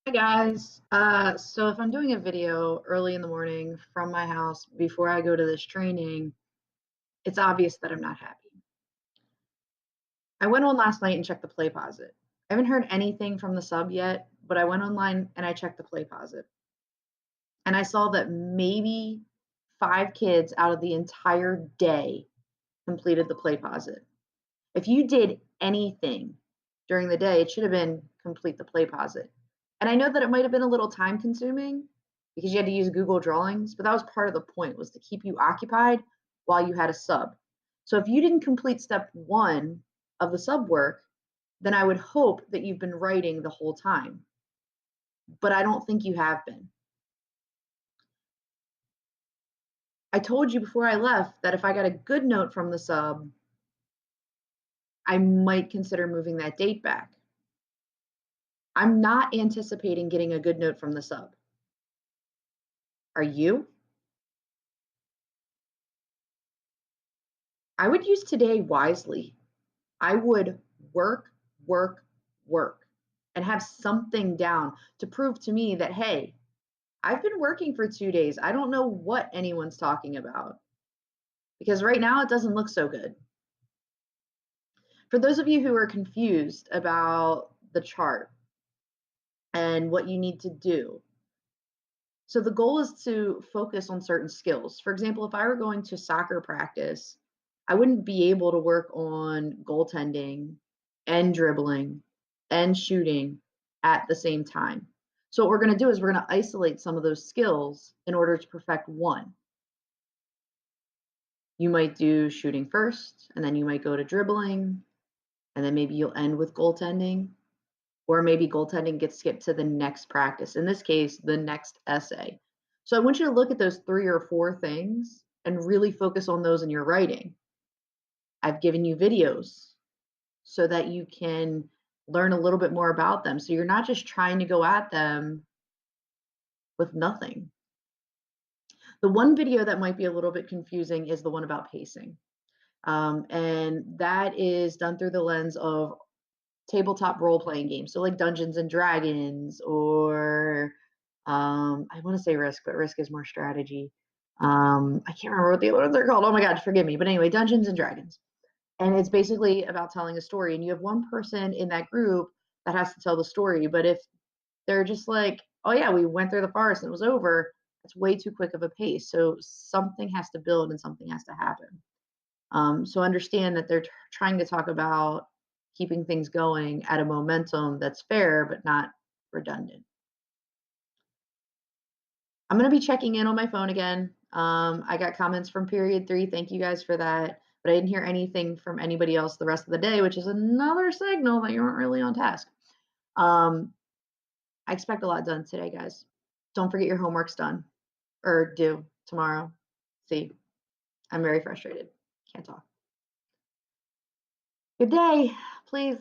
Hi guys. So if I'm doing a video early in the morning from my house before I go to this training, it's obvious that I'm not happy. I went on last night and checked the play posit. I haven't heard anything from the sub yet, but I went online and I checked the play posit. And I saw that maybe 5 kids out of the entire day completed the play posit. If you did anything during the day, it should have been complete the play posit. And I know that it might have been a little time consuming because you had to use Google Drawings, but that was part of the point was to keep you occupied while you had a sub. So if you didn't complete step 1 of the sub work, then I would hope that you've been writing the whole time. But I don't think you have been. I told you before I left that if I got a good note from the sub, I might consider moving that date back. I'm not anticipating getting a good note from the sub. Are you? I would use today wisely. I would work, work, work, and have something down to prove to me that, hey, I've been working for 2 days. I don't know what anyone's talking about because right now it doesn't look so good. For those of you who are confused about the chart and what you need to do, so the goal is to focus on certain skills. For example, if I were going to soccer practice, I wouldn't be able to work on goaltending and dribbling and shooting at the same time. So what we're going to do is we're going to isolate some of those skills in order to perfect one. You might do shooting first, and then you might go to dribbling, and then maybe you'll end with goaltending, or maybe goaltending gets skipped to the next practice. In this case, the next essay. So I want you to look at those 3 or 4 things and really focus on those in your writing. I've given you videos so that you can learn a little bit more about them. So you're not just trying to go at them with nothing. The one video that might be a little bit confusing is the one about pacing. And that is done through the lens of tabletop role playing games. So like Dungeons and Dragons or I want to say Risk, but Risk is more strategy. I can't remember what the other ones are called. Oh my God, forgive me. But anyway, Dungeons and Dragons. And it's basically about telling a story. And you have one person in that group that has to tell the story. But if they're just like, oh yeah, we went through the forest and it was over, it's way too quick of a pace. So something has to build and something has to happen. So understand that they're trying to talk about keeping things going at a momentum that's fair but not redundant. I'm going to be checking in on my phone again. I got comments from period 3. Thank you guys for that. But I didn't hear anything from anybody else the rest of the day, which is another signal that you weren't really on task. I expect a lot done today, guys. Don't forget your homework's done or due tomorrow. See, I'm very frustrated. Can't talk. Good day, please.